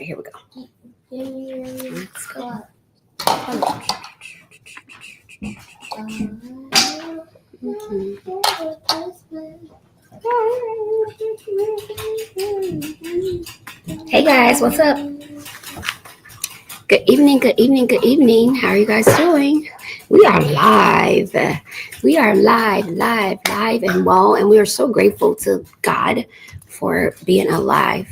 right, here we go. Let's go. Hey guys, what's up? Good evening, good evening, good evening. How are you guys doing? We are live. We are live, and well, and we are so grateful to God for being alive.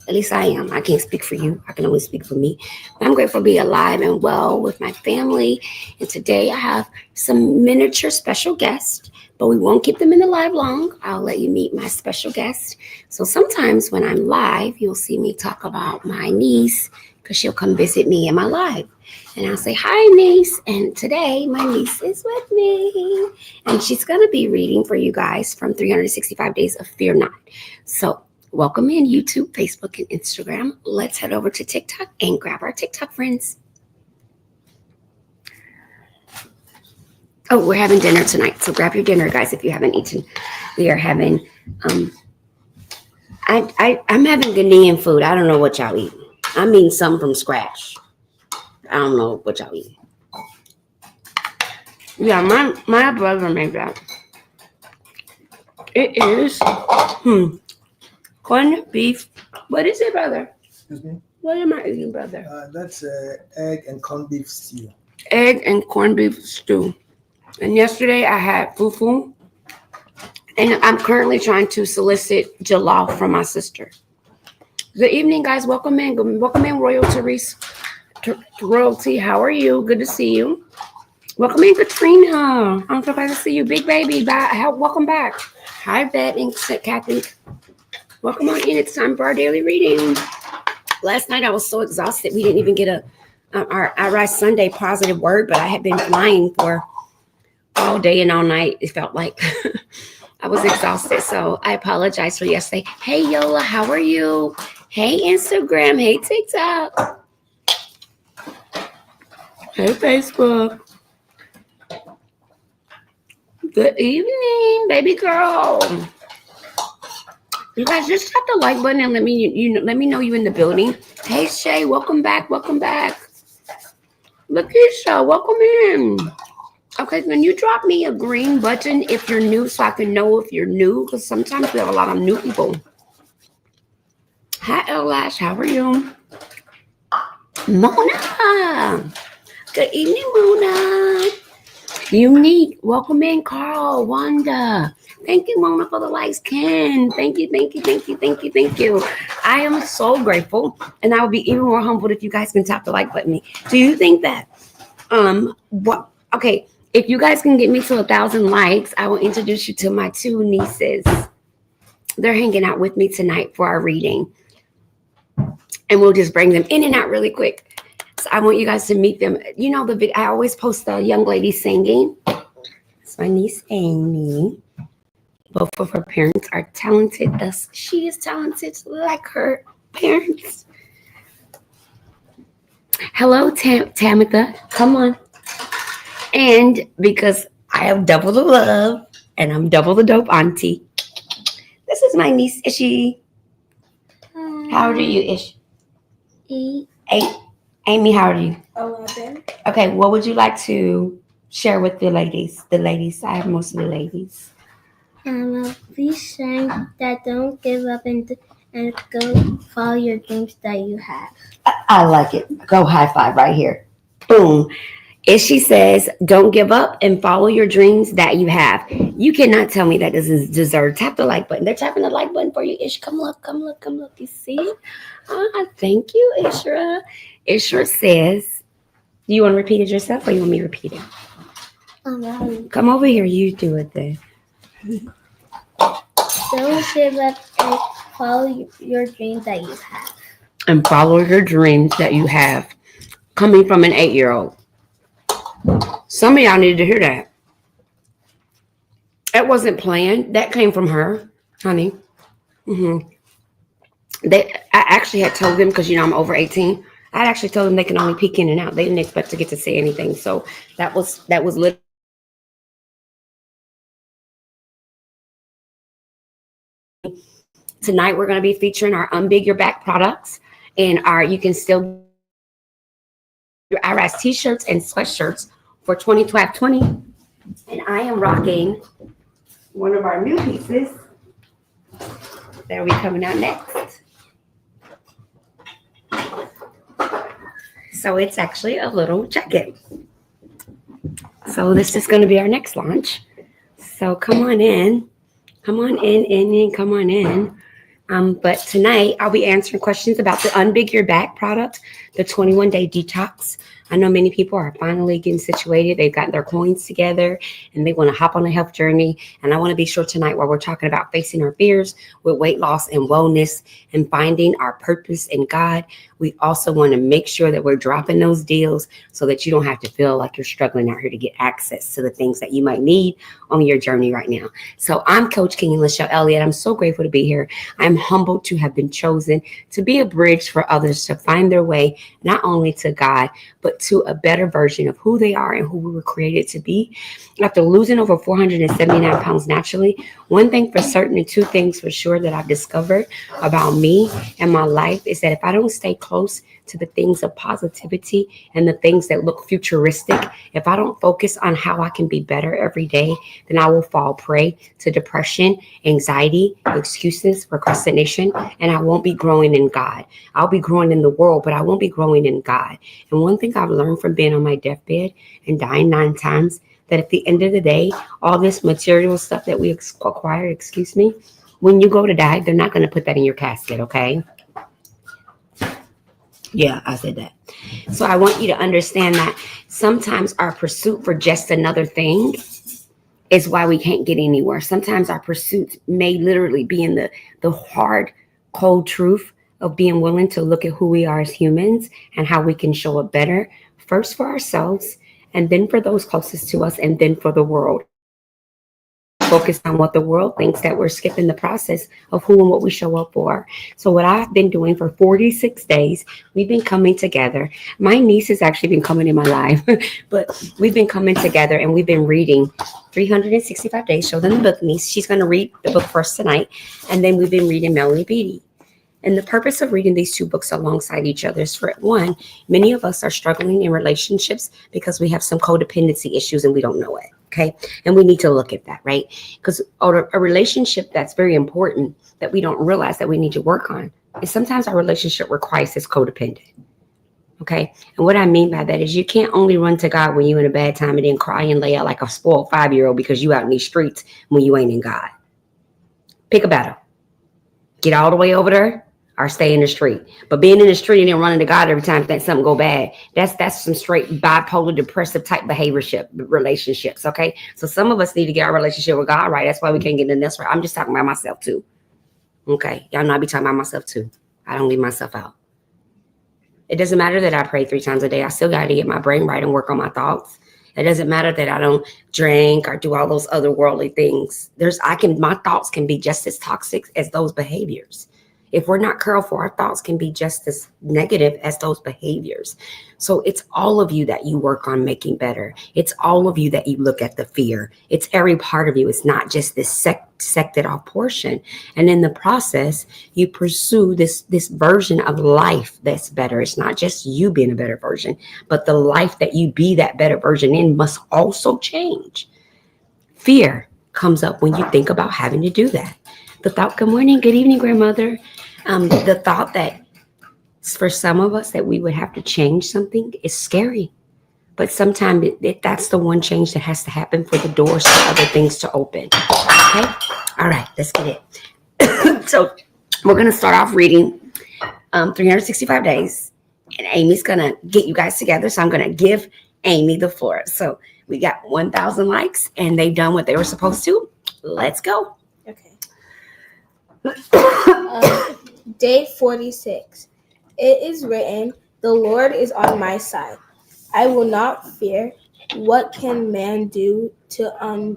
At least I am. I can't speak for you. I can only speak for me. But I'm grateful to be alive and well with my family. And today I have some miniature special guests, but we won't keep them in the live long. I'll let you meet my special guest. So sometimes when I'm live, you'll see me talk about my niece because she'll come visit me in my live. And I'll say, hi, niece. And today my niece is with me. And she's going to be reading for you guys from 365 Days of Fear Not. So welcome in YouTube, Facebook, and Instagram. Let's head over to TikTok and grab our TikTok friends. Oh, we're having dinner tonight. So grab your dinner, guys, if you haven't eaten. We are having, I'm having Ghanaian food. I don't know what y'all eat. I'm eating something from scratch. I don't know what y'all eat. Yeah, my brother made that. It is corned beef. What is it, brother? Excuse me? What am I eating, brother? That's egg and corned beef stew. Egg and corned beef stew. And yesterday I had fufu. And I'm currently trying to solicit jollof from my sister. Good evening, guys. Welcome in. Welcome in, Royal Therese. Royalty, how are you? Good to see you. Welcome in, Katrina. I'm so glad to see you. Big baby, welcome back. Hi, Bet and Kathy. Welcome on in. It's time for our daily reading. Last night I was so exhausted. We didn't even get our I Rise Sunday positive word, but I had been flying for all day and all night. It felt like I was exhausted. So I apologize for yesterday. Hey, Yola, how are you? Hey, Instagram. Hey, TikTok. Hey, Facebook. Good evening, baby girl. You guys just tap the like button and let me know you in the building. Hey, Shay, welcome back. Welcome back. Lakeisha, welcome in. Okay, can you drop me a green button if you're new so I can know if you're new? Because sometimes we have a lot of new people. Hi, Elash. How are you? Mona. Good evening, Mona. Unique. Welcome in, Carl, Wanda. Thank you, Mona, for the likes. Ken. Thank you. I am so grateful. And I would be even more humbled if you guys can tap the like button. Do you think that okay, if you guys can get me to 1,000 likes, I will introduce you to my two nieces. They're hanging out with me tonight for our reading. And we'll just bring them in and out really quick. So I want you guys to meet them. You know, I always post the young lady singing. It's my niece, Amy. Both of her parents are talented. Thus, she is talented like her parents. Hello, Tamitha. Come on. And because I have double the love and I'm double the dope auntie, this is my niece, Ishi. How old are you, Ish? 8. Amy, how old are you? 11. Okay, what would you like to share with the ladies? I have most of the ladies. Please saying that don't give up and go follow your dreams that you have. I like it. Go high five right here. Boom. Ishi says, don't give up and follow your dreams that you have. You cannot tell me that doesn't deserve. Tap the like button. They're tapping the like button for you. Ish, come look. You see? Thank you, Ishra. Ishra says, do you want to repeat it yourself or you want me to repeat it? Come over here. You do it then. Don't give up and follow your dreams that you have. And follow your dreams that you have. Coming from an 8-year-old. Some of y'all needed to hear that. That wasn't planned. That came from her, honey. I actually had told them, because I'm over 18. I had actually told them they can only peek in and out. They didn't expect to get to say anything. So that was literally. Tonight we're going to be featuring our Unbig Your Back products. And you can still your IRAS t-shirts and sweatshirts for 2020. And I am rocking one of our new pieces that will be coming out next. So it's actually a little jacket. So this is going to be our next launch. So come on in. Come on in, come on in. But tonight I'll be answering questions about the Unbig Your Back product, the 21-day detox. I know many people are finally getting situated. They've gotten their coins together and they want to hop on a health journey. And I want to be sure tonight while we're talking about facing our fears with weight loss and wellness and finding our purpose in God, we also want to make sure that we're dropping those deals so that you don't have to feel like you're struggling out here to get access to the things that you might need on your journey right now. So I'm Coach King Lachelle Elliott. I'm so grateful to be here. I'm humbled to have been chosen to be a bridge for others to find their way, not only to God, but to a better version of who they are and who we were created to be. After losing over 479 pounds naturally, one thing for certain and two things for sure that I've discovered about me and my life is that if I don't stay close to the things of positivity and the things that look futuristic, if I don't focus on how I can be better every day, then I will fall prey to depression, anxiety, excuses, procrastination, and I won't be growing in God. I'll be growing in the world, but I won't be growing in God. And one thing I've learned from being on my deathbed and dying 9 times, that at the end of the day, all this material stuff that we acquire, when you go to die, they're not going to put that in your casket, okay? Yeah, I said that. So I want you to understand that sometimes our pursuit for just another thing is why we can't get anywhere. Sometimes our pursuit may literally be in the hard, cold truth of being willing to look at who we are as humans and how we can show up better, first for ourselves, and then for those closest to us, and then for the world. Focus on what the world thinks, that we're skipping the process of who and what we show up for. So what I've been doing for 46 days, we've been coming together. My niece has actually been coming in my life, but we've been coming together and we've been reading 365 days. Show them the book, niece. She's going to read the book first tonight. And then we've been reading Melanie Beattie. And the purpose of reading these two books alongside each other is for one, many of us are struggling in relationships because we have some codependency issues and we don't know it. Okay. And we need to look at that, right? Because a relationship that's very important that we don't realize that we need to work on is sometimes our relationship with Christ is codependent. Okay. And what I mean by that is you can't only run to God when you're in a bad time and then cry and lay out like a spoiled 5-year-old because you out in these streets when you ain't in God. Pick a battle. Get all the way over there or stay in the street. But being in the street and then running to God every time that something go bad, that's some straight bipolar, depressive type relationships, okay? So some of us need to get our relationship with God right. That's why we can't get in this right. I'm just talking about myself too. Okay, y'all know I be talking about myself too. I don't leave myself out. It doesn't matter that I pray 3 times a day. I still got to get my brain right and work on my thoughts. It doesn't matter that I don't drink or do all those other worldly things. My thoughts can be just as toxic as those behaviors. If we're not careful, our thoughts can be just as negative as those behaviors. So it's all of you that you work on making better. It's all of you that you look at the fear. It's every part of you. It's not just this sected off portion. And in the process, you pursue this version of life that's better. It's not just you being a better version, but the life that you be that better version in must also change. Fear comes up when you think about having to do that. The thought, good morning, good evening, grandmother. The thought that for some of us that we would have to change something is scary. But sometimes that's the one change that has to happen for the doors for other things to open. Okay? All right, let's get it. So we're going to start off reading 365 days. And Amy's going to get you guys together. So I'm going to give Amy the floor. So we got 1,000 likes and they've done what they were supposed to. Let's go. Okay. Day 46. It is written, the Lord is on my side. I will not fear. What can man do unto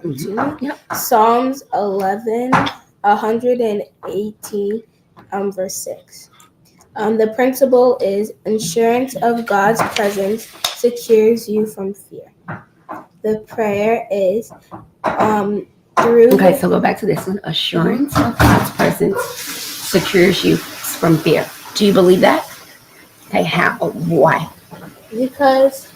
me? Yep. Psalms 118, verse 6. The principle is assurance of God's presence secures you from fear. The prayer is through. Okay, so go back to this one. Assurance of God's presence secures you from fear. Do you believe that? Okay, how? Why? Because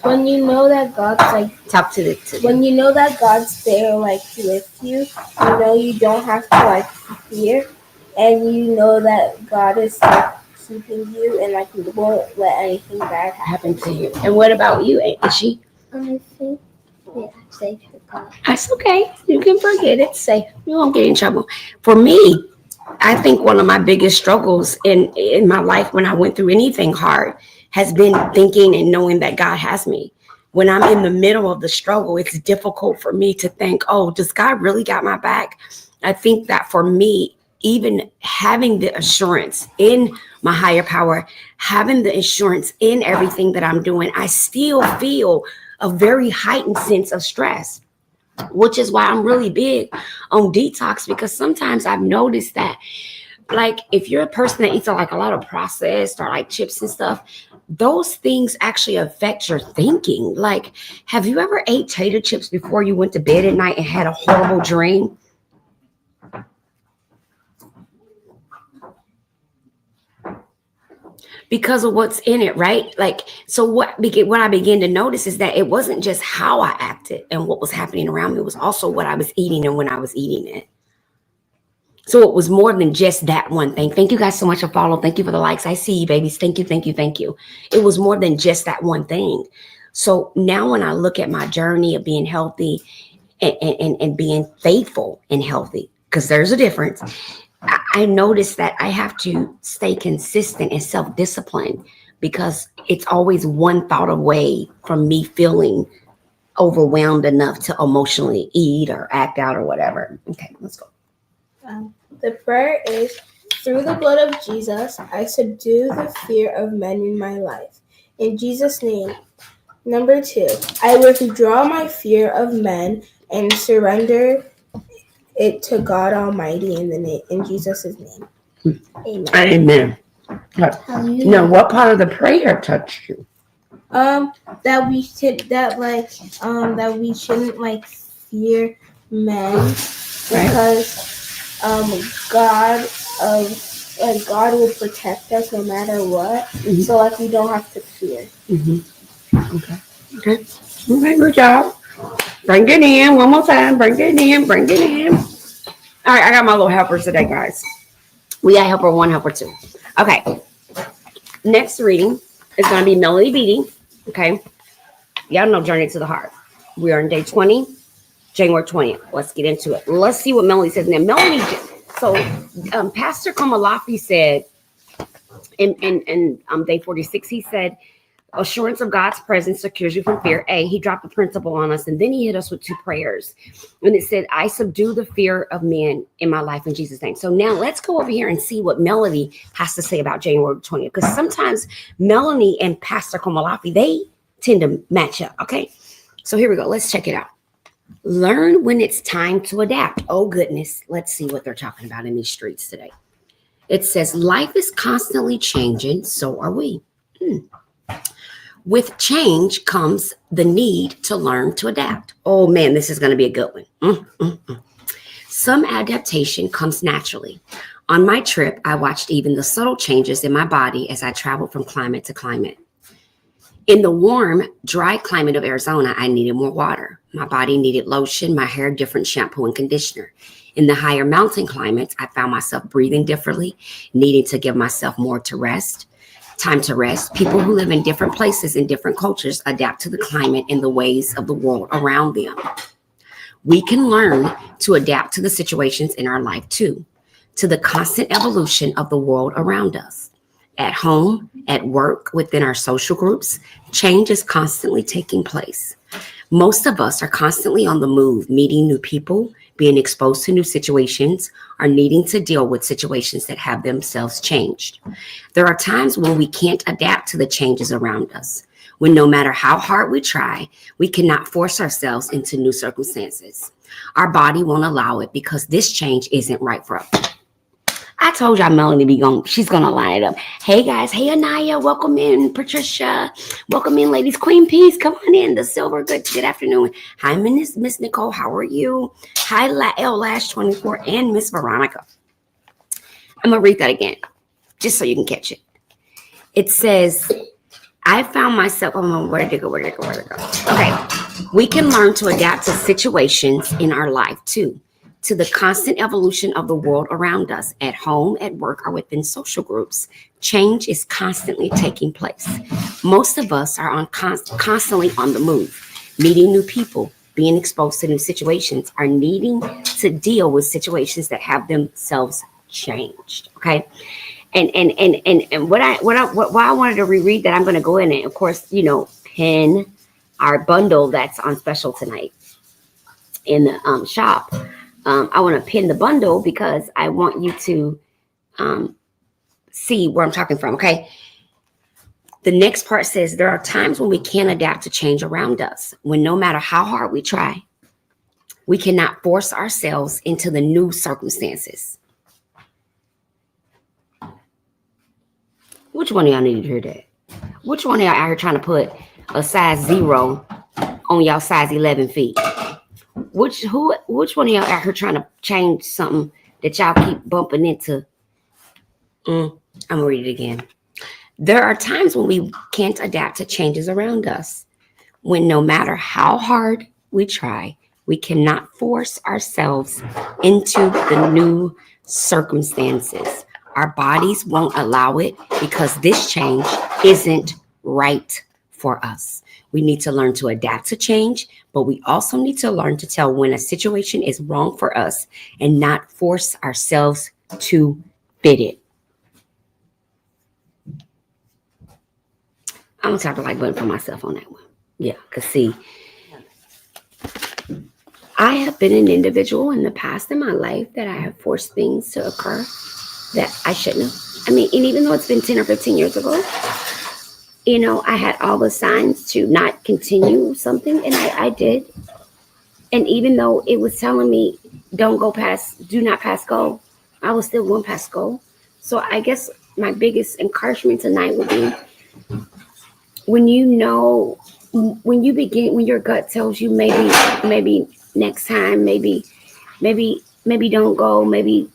when you know that God's like, Talk to the. when you know that God's there like with you, you know you don't have to like fear, and you know that God is like keeping you and like won't let anything bad happen Happen to you. And what about you? Is she? I think safe for God. That's okay. You can forget it. Safe. You won't get in trouble. For me, I think one of my biggest struggles in my life when I went through anything hard has been thinking and knowing that God has me. When I'm in the middle of the struggle, it's difficult for me to think, oh, does God really got my back? I think that for me, even having the assurance in my higher power, having the assurance in everything that I'm doing, I still feel a very heightened sense of stress, which is why I'm really big on detox, because sometimes I've noticed that, like, if you're a person that eats like a lot of processed or like chips and stuff, those things actually affect your thinking. Like, have you ever ate tater chips before you went to bed at night and had a horrible dream? Because of what's in it, right? Like, so what I began to notice is that it wasn't just how I acted and what was happening around me, it was also what I was eating and when I was eating it. So it was more than just that one thing. Thank you guys so much for following. Thank you for the likes. I see you, babies. Thank you, thank you, thank you. It was more than just that one thing. So now when I look at my journey of being healthy and being faithful and healthy, because there's a difference, I noticed that I have to stay consistent and self-disciplined, because it's always one thought away from me feeling overwhelmed enough to emotionally eat or act out or whatever. Okay, let's go. The prayer is, through the blood of Jesus, I subdue the fear of men in my life. In Jesus' name. Number 2, I withdraw my fear of men and surrender it to God Almighty in Jesus' name. Amen. Now, what part of the prayer touched you? That we shouldn't like fear men, because God God will protect us no matter what. Mm-hmm. So like we don't have to fear. Mm-hmm. Okay, good job. Bring it in one more time. Bring it in. All right, I got my little helpers today, guys. We got helper 1, helper 2. Okay, next reading is going to be Melody Beatty. Okay, y'all know Journey to the Heart. We are on day 20, January 20th. Let's get into it. Let's see what Melody says. Now, Melody, so Pastor Komalafi said in day 46, he said, assurance of God's presence secures you from fear. He dropped the principle on us, and then he hit us with 2 prayers. And it said, I subdue the fear of men in my life in Jesus' name. So now let's go over here and see what Melody has to say about January 20th. Because sometimes Melanie and Pastor Komalafi, they tend to match up. Okay. So here we go. Let's check it out. Learn when it's time to adapt. Oh, goodness. Let's see what they're talking about in these streets today. It says, life is constantly changing. So are we. With change comes the need to learn to adapt. Oh, man, this is going to be a good one. Some adaptation comes naturally. On my trip, I watched even the subtle changes in my body as I traveled from climate to climate. In the warm, dry climate of Arizona, I needed more water. My body needed lotion, my hair different shampoo and conditioner. In the higher mountain climates, I found myself breathing differently, needing to give myself more time to rest. People who live in different places in different cultures adapt to the climate and the ways of the world around them. We can learn to adapt to the situations in our life too, to the constant evolution of the world around us. At home, at work, within our social groups, change is constantly taking place. Most of us are constantly on the move, meeting new people, being exposed to new situations, or needing to deal with situations that have themselves changed. There are times when we can't adapt to the changes around us, when no matter how hard we try, we cannot force ourselves into new circumstances. Our body won't allow it because this change isn't right for us. I told y'all Melanie she's gonna line it up. Hey guys, hey Anaya, welcome in. Patricia, welcome in, ladies. Queen Peace, come on in. The Silver, good afternoon. Hi, Miss Nicole, how are you? Hi, L Lash 24 and Miss Veronica. I'm going to read that again, just so you can catch it. It says, I found myself, where did it go? Okay. We can learn to adapt to situations in our life too, to the constant evolution of the world around us, at home, at work, or within social groups. Change is constantly taking place. Most of us are constantly on the move, meeting new people, being exposed to new situations, are needing to deal with situations that have themselves changed. Okay. And why I wanted to reread that, I'm going to go in and, of course, pin our bundle that's on special tonight in the shop. I want to pin the bundle because I want you to see where I'm talking from. Okay. The next part says there are times when we can't adapt to change around us, when no matter how hard we try, we cannot force ourselves into the new circumstances. Which one of y'all need to hear that? Which one of y'all out here trying to put a size 0 on y'all size 11 feet? Which one of y'all out here trying to change something that y'all keep bumping into? I'm gonna read it again. There are times when we can't adapt to changes around us, when no matter how hard we try, we cannot force ourselves into the new circumstances. Our bodies won't allow it because this change isn't right for us. We need to learn to adapt to change, but we also need to learn to tell when a situation is wrong for us and not force ourselves to fit it. I'm gonna tap the like button for myself on that one. Yeah, because see, I have been an individual in the past in my life that I have forced things to occur that I shouldn't have. I mean, and even though it's been 10 or 15 years ago, I had all the signs to not continue something, and I did. And even though it was telling me, do not pass go, I was still going past go. So I guess my biggest encouragement tonight would be, when your gut tells you maybe next time, maybe don't go, maybe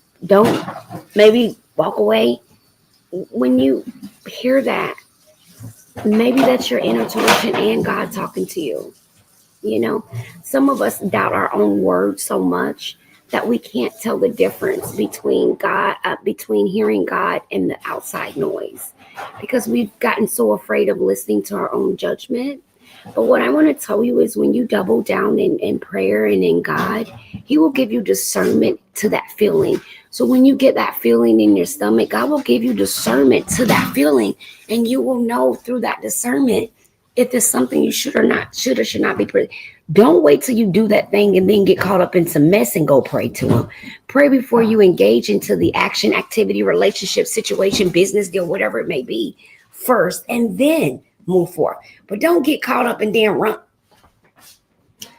walk away. When you hear that, maybe that's your inner intuition and God talking to you. Some of us doubt our own words so much that we can't tell the difference between hearing God and the outside noise, because we've gotten so afraid of listening to our own judgment. But what I want to tell you is, when you double down in prayer and in God, He will give you discernment to that feeling. So when you get that feeling in your stomach, God will give you discernment to that feeling, and you will know through that discernment if it's something you should or should not be praying. Don't wait till you do that thing and then get caught up in some mess and go pray to Him. Pray before you engage into the action, activity, relationship, situation, business deal, whatever it may be, first, and then move forward. But don't get caught up and then run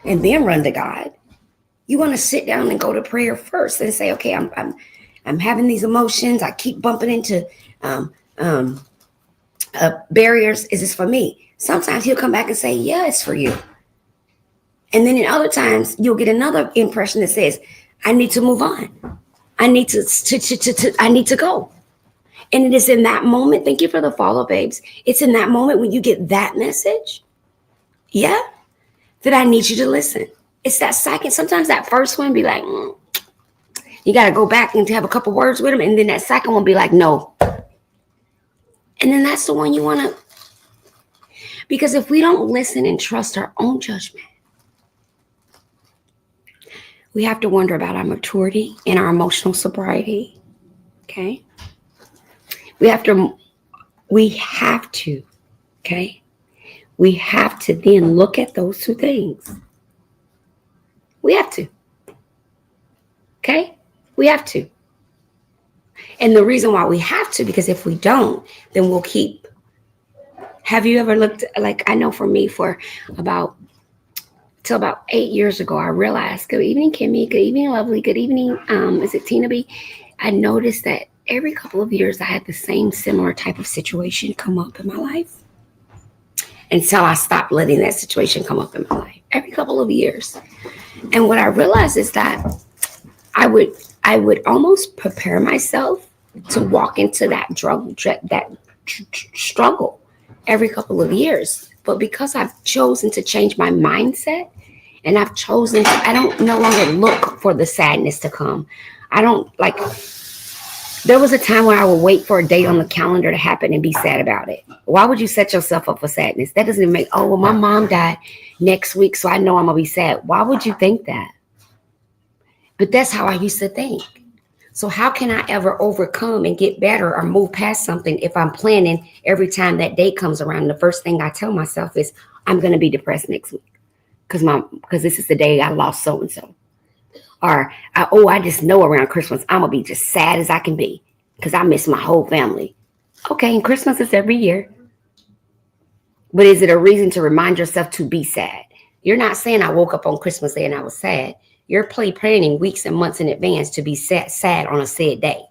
to God. You want to sit down and go to prayer first and say, okay, I'm having these emotions. I keep bumping into barriers. Is this for me? Sometimes He'll come back and say, yeah, it's for you. And then in other times, you'll get another impression that says, I need to move on. I need to go. And it is in that moment. Thank you for the follow, babes. It's in that moment when you get that message, that I need you to listen. It's that second. Sometimes that first one be like, you got to go back and have a couple words with Him. And then that second one be like, no. And then that's the one you want to. Because if we don't listen and trust our own judgment, we have to wonder about our maturity and our emotional sobriety. Okay? We have to, okay? We have to then look at those two things. We have to. Okay? We have to. And the reason why we have to, because if we don't, then we'll keep. Have you ever looked, like, I know for me, till about 8 years ago, I realized, good evening, Kimmy, good evening, Lovely, good evening, is it Tina B? I noticed that every couple of years I had the same similar type of situation come up in my life, until I stopped letting that situation come up in my life every couple of years. And what I realized is that I would almost prepare myself to walk into that struggle every couple of years. But because I've chosen to change my mindset, and I've chosen to, I don't no longer look for the sadness to come. I don't like, there was a time where I would wait for a date on the calendar to happen and be sad about it. Why would you set yourself up for sadness? That doesn't even make, oh, well, my mom died next week, so I know I'm going to be sad. Why would you think that? But that's how I used to think. So how can I ever overcome and get better or move past something if I'm planning every time that day comes around? The first thing I tell myself is I'm going to be depressed next week because this is the day I lost so-and-so. Or, I just know around Christmas, I'm going to be just sad as I can be because I miss my whole family. Okay, and Christmas is every year. But is it a reason to remind yourself to be sad? You're not saying I woke up on Christmas Day and I was sad. You're planning weeks and months in advance to be sad on a said day.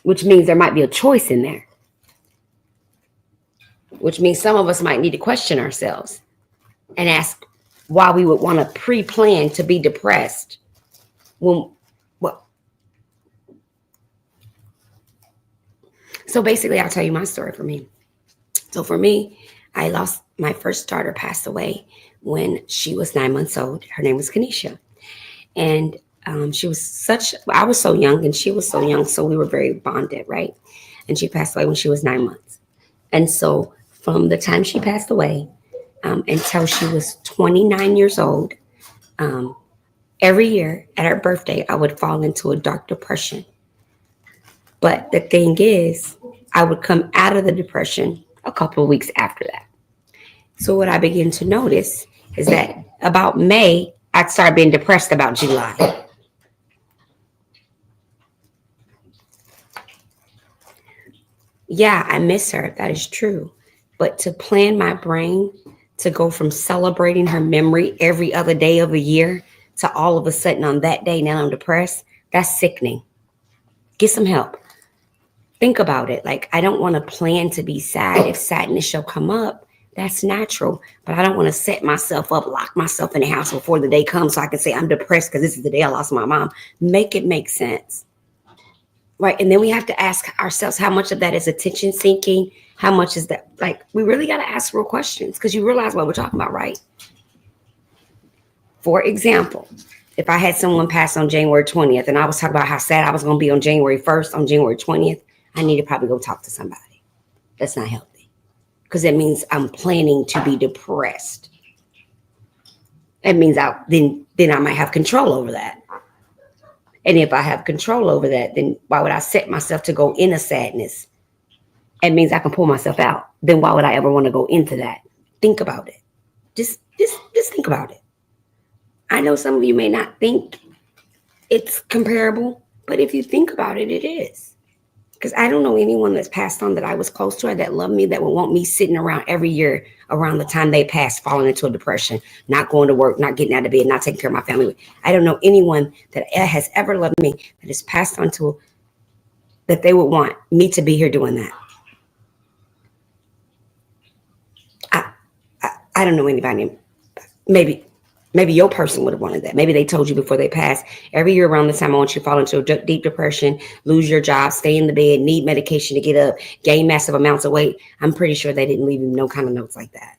Which means there might be a choice in there. Which means some of us might need to question ourselves and ask why we would want to pre-plan to be depressed when, well. So basically, I'll tell you my story for me. So for me, I lost my first daughter, passed away when she was 9 months old. Her name was Kanisha. And she was I was so young and she was so young. So we were very bonded, right? And she passed away when she was 9 months. And so from the time she passed away until she was 29 years old, every year at her birthday, I would fall into a dark depression. But the thing is, I would come out of the depression a couple of weeks after that. So what I began to notice is that about May, I'd start being depressed about July. Yeah, I miss her. That is true. But to plan my brain to go from celebrating her memory every other day of the year to all of a sudden on that day, now I'm depressed, that's sickening. Get some help. Think about it. Like, I don't want to plan to be sad. If sadness shall come up, that's natural. But I don't want to set myself up, lock myself in the house before the day comes so I can say I'm depressed because this is the day I lost my mom. Make it make sense. Right. And then we have to ask ourselves how much of that is attention seeking? How much is that? Like, we really got to ask real questions because you realize what we're talking about, right? For example, if I had someone pass on January 20th and I was talking about how sad I was going to be on January 1st, on January 20th, I need to probably go talk to somebody. That's not healthy because that means I'm planning to be depressed. That means then I might have control over that. And if I have control over that, then why would I set myself to go into sadness? It means I can pull myself out. Then why would I ever want to go into that? Think about it. Just think about it. I know some of you may not think it's comparable, but if you think about it, it is. Because I don't know anyone that's passed on that I was close to or that loved me that would want me sitting around every year around the time they passed, falling into a depression, not going to work, not getting out of bed, not taking care of my family. I don't know anyone that has ever loved me that has passed on to that they would want me to be here doing that. I don't know anybody. Maybe your person would have wanted that. Maybe they told you before they passed, every year around this time, I want you to fall into a deep depression, lose your job, stay in the bed, need medication to get up, gain massive amounts of weight. I'm pretty sure they didn't leave him no kind of notes like that.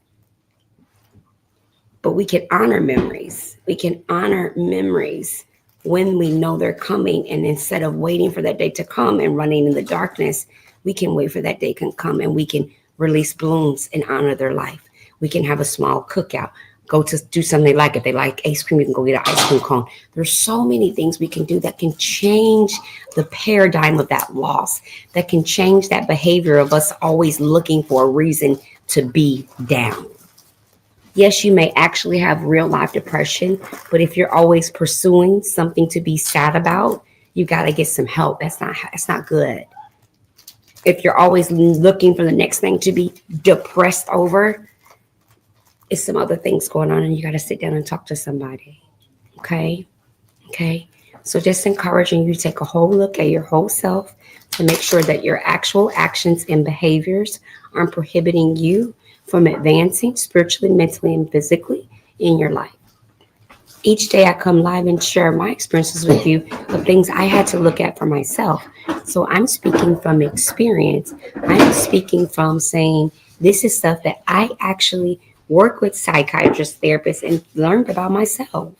But we can honor memories. We can honor memories when we know they're coming. And instead of waiting for that day to come and running in the darkness, we can wait for that day can come and we can release balloons and honor their life. We can have a small cookout. Go to do something they like. If they like ice cream, you can go get an ice cream cone. There's so many things we can do that can change the paradigm of that loss, that can change that behavior of us always looking for a reason to be down. Yes, you may actually have real life depression, but if you're always pursuing something to be sad about, you got to get some help. That's not good. If you're always looking for the next thing to be depressed over, it's some other things going on and you got to sit down and talk to somebody. Okay. So just encouraging you to take a whole look at your whole self to make sure that your actual actions and behaviors aren't prohibiting you from advancing spiritually, mentally, and physically in your life. each day I come live and share my experiences with you of things I had to look at for myself. So I'm speaking from experience. I'm speaking from saying this is stuff that I actually work with psychiatrists, therapists, and learned about myself.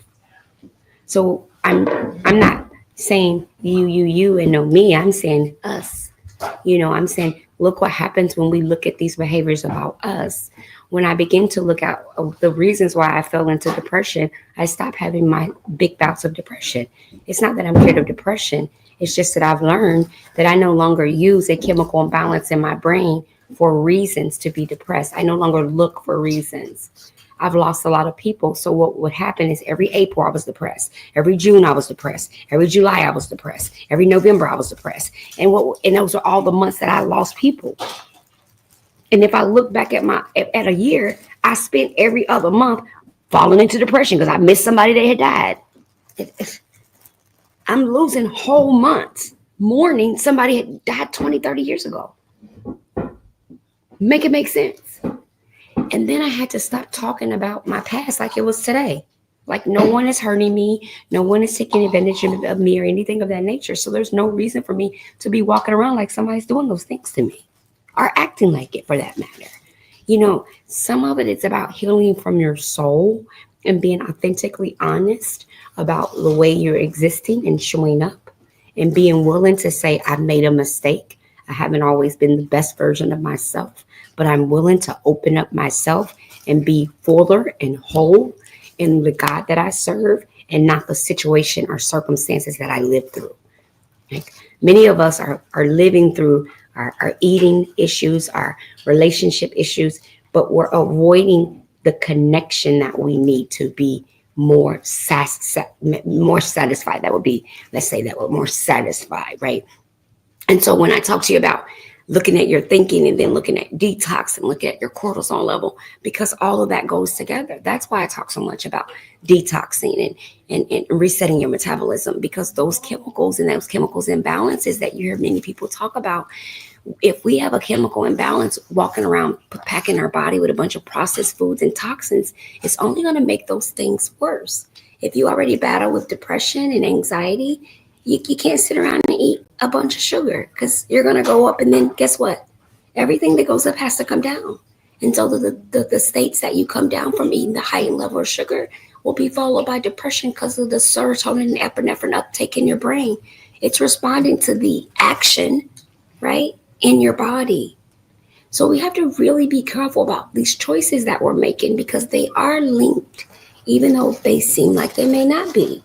So I'm not saying you and no me. I'm saying us. I'm saying look what happens when we look at these behaviors about us. When I begin to look at the reasons why I fell into depression, I stopped having my big bouts of depression. It's not that I'm cured of depression. It's just that I've learned that I no longer use a chemical imbalance in my brain for reasons to be depressed. I no longer look for reasons. I've lost a lot of people. So what would happen is every April I was depressed. Every June I was depressed. Every July I was depressed. Every November I was depressed. And those are all the months that I lost people. And if I look back at a year, I spent every other month falling into depression because I missed somebody that had died. I'm losing whole months mourning somebody had died 20, 30 years ago. Make it make sense. And then I had to stop talking about my past like it was today. Like no one is hurting me. No one is taking advantage of me or anything of that nature. So there's no reason for me to be walking around like somebody's doing those things to me or acting like it for that matter. Some of it is about healing from your soul and being authentically honest about the way you're existing and showing up and being willing to say, I've made a mistake. I haven't always been the best version of myself, but I'm willing to open up myself and be fuller and whole in the God that I serve and not the situation or circumstances that I live through. Like many of us are living through our eating issues, our relationship issues, but we're avoiding the connection that we need to be more satisfied. That would be, let's say that we're more satisfied, right? And so when I talk to you about looking at your thinking and then looking at detox and looking at your cortisol level, because all of that goes together. That's why I talk so much about detoxing and resetting your metabolism, because those chemicals imbalances that you hear many people talk about, if we have a chemical imbalance walking around packing our body with a bunch of processed foods and toxins, it's only going to make those things worse. If you already battle with depression and anxiety, you can't sit around and eat a bunch of sugar because you're going to go up, and then guess what? Everything that goes up has to come down. And so the states that you come down from eating the heightened level of sugar will be followed by depression because of the serotonin and epinephrine uptake in your brain. It's responding to the action, right, in your body. So we have to really be careful about these choices that we're making because they are linked, even though they seem like they may not be.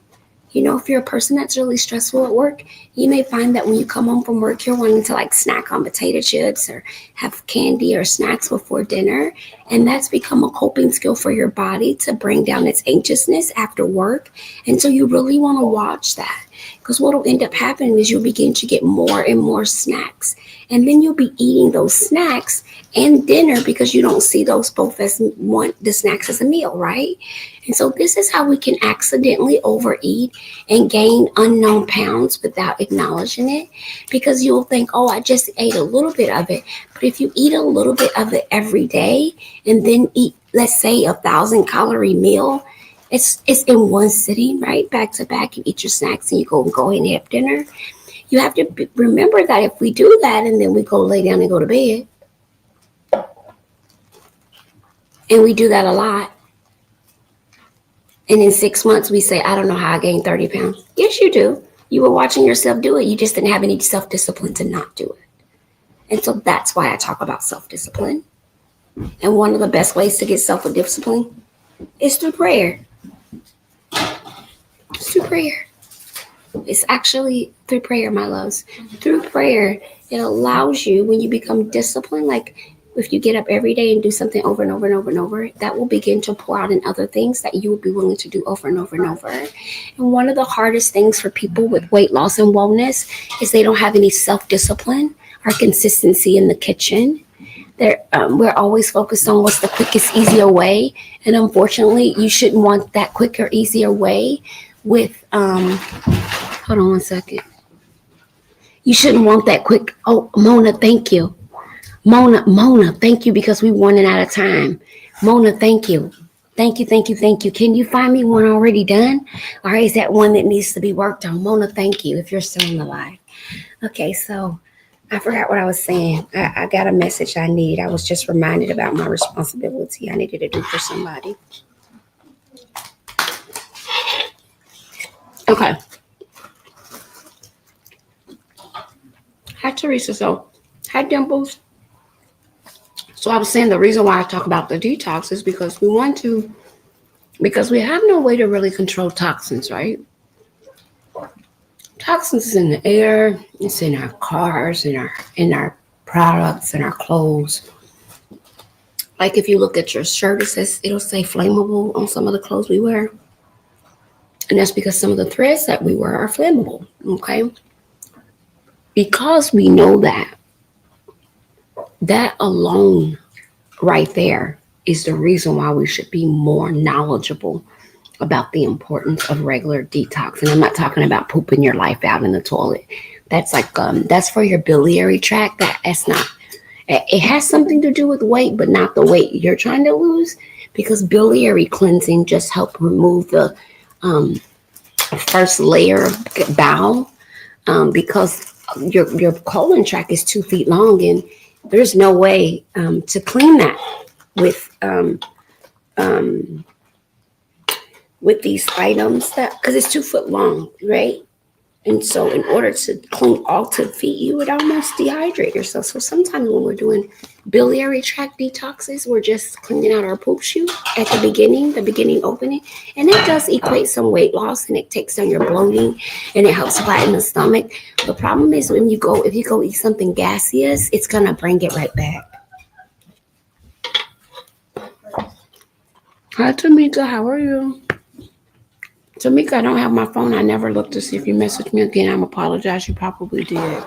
If you're a person that's really stressful at work, you may find that when you come home from work, you're wanting to snack on potato chips or have candy or snacks before dinner. And that's become a coping skill for your body to bring down its anxiousness after work. And so you really want to watch that, because what will end up happening is you'll begin to get more and more snacks. And then you'll be eating those snacks and dinner because you don't see those both as the snacks as a meal, right? And so this is how we can accidentally overeat and gain unknown pounds without acknowledging it, because you'll think, oh, I just ate a little bit of it. But if you eat a little bit of it every day and then eat, let's say, 1,000-calorie meal, it's in one sitting, right? Back to back, you eat your snacks and you go ahead and have dinner. You have to remember that if we do that and then we go lay down and go to bed, and we do that a lot, and in 6 months we say, I don't know how I gained 30 pounds. Yes, you do. You were watching yourself do it. You just didn't have any self-discipline to not do it. And so that's why I talk about self-discipline. And one of the best ways to get self-discipline is through prayer. It's through prayer. It's actually through prayer, my loves. Through prayer, it allows you, when you become disciplined, like if you get up every day and do something over and over and over and over, that will begin to pour out in other things that you will be willing to do over and over and over. And one of the hardest things for people with weight loss and wellness is they don't have any self-discipline or consistency in the kitchen. We're always focused on what's the quickest, easier way. And unfortunately, you shouldn't want that quicker, easier way with, hold on one second. You shouldn't want that quick. Oh, Mona, thank you. Mona, thank you, because we're running out of time. Mona, thank you. Thank you, thank you, thank you. Can you find me one already done? Or is that one that needs to be worked on? Mona, thank you if you're still in the live. Okay, so I forgot what I was saying. I got a message I need. I was just reminded about my responsibility I needed to do for somebody. Okay. Hi, Teresa. So, hi, Dimples. So I was saying the reason why I talk about the detox is because because we have no way to really control toxins, right? Toxins is in the air, it's in our cars, in our products, in our clothes. Like if you look at your shirt, it'll say flammable on some of the clothes we wear. And that's because some of the threads that we wear are flammable. Okay. Because we know that alone right there is the reason why we should be more knowledgeable about the importance of regular detox. And I'm not talking about pooping your life out in the toilet. That's like that's for your biliary tract. That's not. It has something to do with weight, but not the weight you're trying to lose, because biliary cleansing just helps remove the first layer of bowel, because your colon tract is 2 feet long, and there's no way to clean that with um, with these items, that because it's 2 foot long, right? And so in order to clean all 2 feet, you would almost dehydrate yourself. So sometimes when we're doing biliary tract detoxes, we're just cleaning out our poop chute at the beginning opening. And it does equate some weight loss, and it takes down your bloating, and it helps flatten the stomach. The problem is if you go eat something gaseous, it's going to bring it right back. Hi, Tamika. How are you? Tamika, I don't have my phone. I never looked to see if you messaged me again. I'm apologize. You probably did.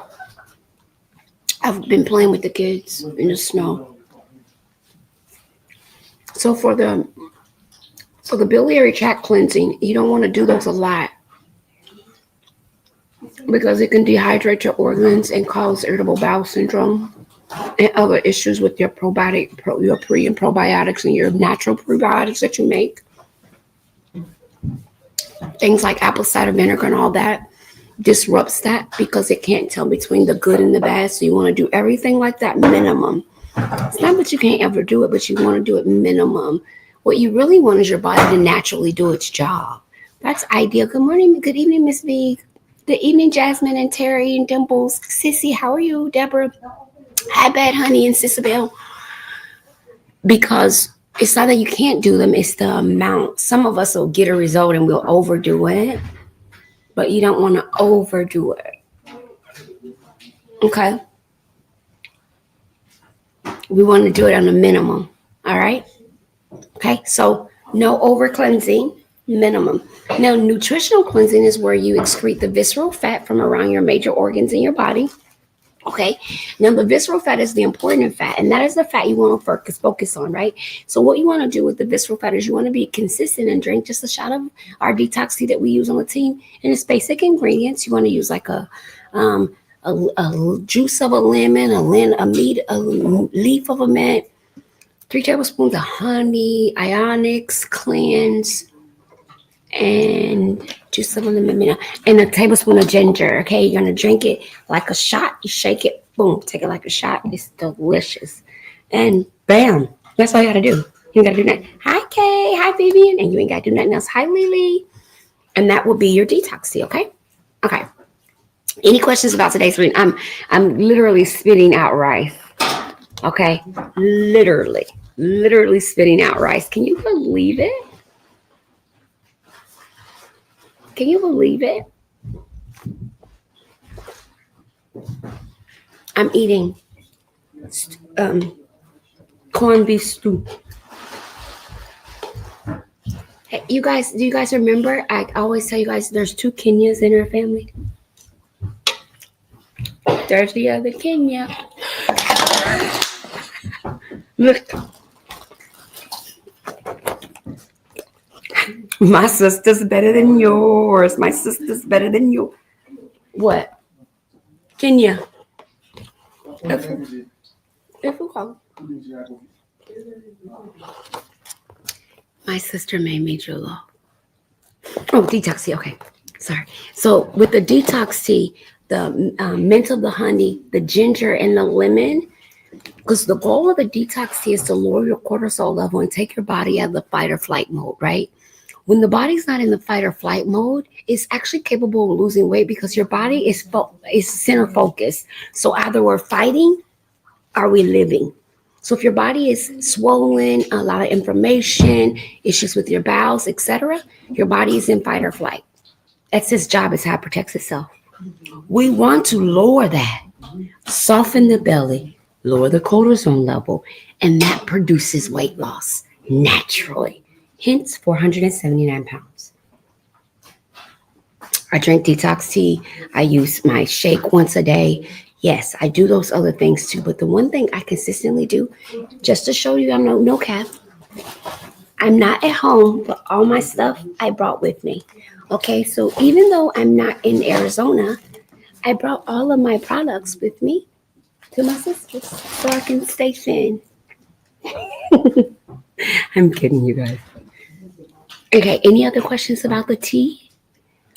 I've been playing with the kids in the snow. So for the biliary tract cleansing, you don't want to do those a lot because it can dehydrate your organs and cause irritable bowel syndrome and other issues with your your pre and probiotics and your natural prebiotics that you make. Things like apple cider vinegar and all that disrupts that because it can't tell between the good and the bad. So you want to do everything like that minimum. It's not that you can't ever do it, but you want to do it minimum. What you really want is your body to naturally do its job. That's ideal. Good morning, good evening, Miss V. Good evening, Jasmine and Terry and Dimples. Sissy, how are you? Deborah. Hi, Bad Honey and Sisabel. Because it's not that you can't do them, it's the amount. Some of us will get a result and we'll overdo it, but you don't want to overdo it. Okay? We want to do it on a minimum. All right? Okay? So no over cleansing, minimum. Now, nutritional cleansing is where you excrete the visceral fat from around your major organs in your body. Okay. Now, the visceral fat is the important fat, and that is the fat you want to focus on, right? So, what you want to do with the visceral fat is you want to be consistent and drink just a shot of our detox tea that we use on the team. And its basic ingredients, you want to use like a juice of a lemon, a leaf of a mint, 3 tablespoons of honey, ionics, cleanse, and juice of a lemon, and a tablespoon of ginger. Okay, you're gonna drink it like a shot. You shake it, boom, take it like a shot. It's delicious, and bam, that's all you gotta do. You ain't gotta do nothing. Hi, Kay. Hi, Vivian, and you ain't gotta do nothing else. Hi, Lily, and that will be your detox tea. Okay, okay. Any questions about today's reading? I'm literally spitting out rice. Okay, literally spitting out rice. Can you believe it? Can you believe it? I'm eating corned beef stew. Hey, do you guys remember? I always tell you guys there's 2 Kenyas in our family. There's the other Kenya. Look. My sister's better than yours. My sister's better than you. What? Kenya. My sister made me Jula. Oh, detox tea. Okay, sorry. So with the detox tea, the mint of the honey, the ginger, and the lemon, because the goal of the detox tea is to lower your cortisol level and take your body out of the fight or flight mode, right? When the body's not in the fight or flight mode, it's actually capable of losing weight because your body is center focused. So either we're fighting or we living. So if your body is swollen, a lot of inflammation, issues with your bowels, etc., your body is in fight or flight. That's its job, is how it protects itself. We want to lower that, soften the belly, lower the cortisol level, and that produces weight loss naturally. Hence 479 pounds. I drink detox tea. I use my shake once a day. Yes, I do those other things too. But the one thing I consistently do, just to show you I'm no cap, I'm not at home, but all my stuff I brought with me. Okay, so even though I'm not in Arizona, I brought all of my products with me to my sisters so I can stay thin. I'm kidding you guys. Okay, any other questions about the tea?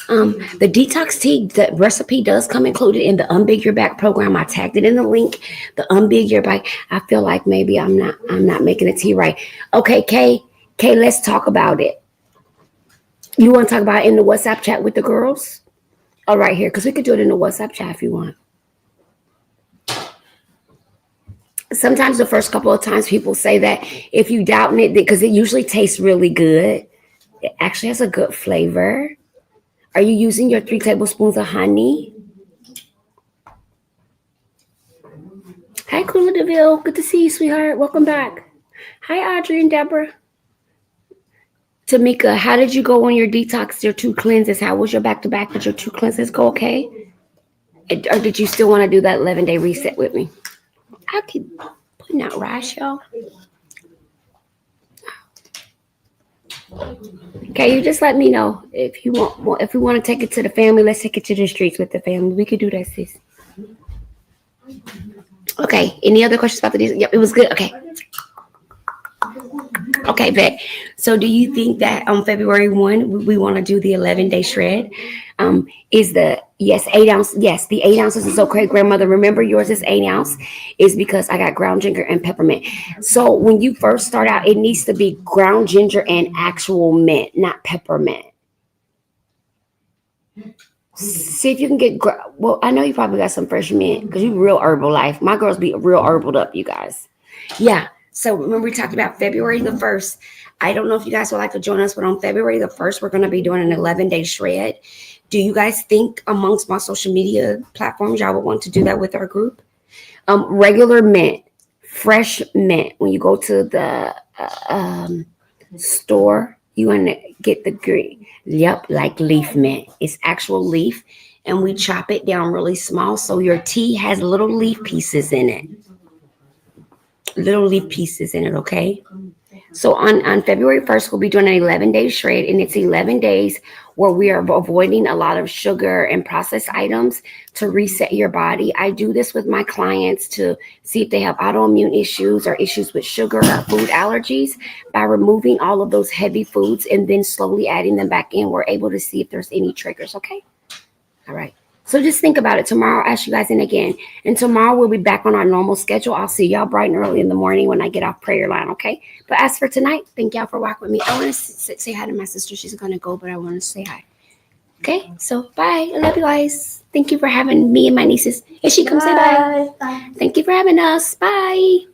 The detox tea, the recipe does come included in the Unbig Your Back program. I tagged it in the link. The Unbig Your Back. I feel like maybe I'm not making the tea right. Okay, Kay, let's talk about it. You want to talk about it in the WhatsApp chat with the girls? Oh, right here, because we could do it in the WhatsApp chat if you want. Sometimes the first couple of times people say that if you doubting it, because it usually tastes really good. It actually has a good flavor. Are you using your 3 tablespoons of honey? Hi, Coola DeVille. Good to see you, sweetheart. Welcome back. Hi, Audrey and Deborah. Tamika, how did you go on your detox, your 2 cleanses? How was your back-to-back? Did your 2 cleanses go okay? Or did you still want to do that 11-day reset with me? I keep putting out rash, y'all. Okay, you just let me know if you want. If we want to take it to the family, let's take it to the streets with the family. We could do that, sis. Okay. Any other questions about the detox? Yep, it was good. Okay. Okay, bet. So do you think that on February 1, we want to do the 11-day shred? Is the, yes, 8 ounce, yes, the 8 ounces is okay, grandmother. Remember yours is 8 ounce is because I got ground ginger and peppermint. So when you first start out, it needs to be ground ginger and actual mint, not peppermint. See if you can get, well, I know you probably got some fresh mint because you real herbal life. My girls be real herbaled up, you guys. Yeah. So remember we talked about February the 1st. I don't know if you guys would like to join us, but on February the 1st, we're going to be doing an 11-day shred. Do you guys think amongst my social media platforms, y'all would want to do that with our group? Regular mint, fresh mint. When you go to the store, you want to get the green. Yep, like leaf mint. It's actual leaf, and we chop it down really small so your tea has little leaf pieces in it. Little leaf pieces in it, okay? So on February 1st, we'll be doing an 11-day shred, and it's 11 days where we are avoiding a lot of sugar and processed items to reset your body. I do this with my clients to see if they have autoimmune issues or issues with sugar or food allergies. By removing all of those heavy foods and then slowly adding them back in, we're able to see if there's any triggers, okay? All right. So just think about it. Tomorrow, I'll ask you guys in again. And tomorrow, we'll be back on our normal schedule. I'll see y'all bright and early in the morning when I get off prayer line, okay? But as for tonight, thank y'all for walking with me. I want to say hi to my sister. She's going to go, but I want to say hi. Okay? So, bye. I love you guys. Thank you for having me and my nieces. If she comes, say bye. Bye. Thank you for having us. Bye.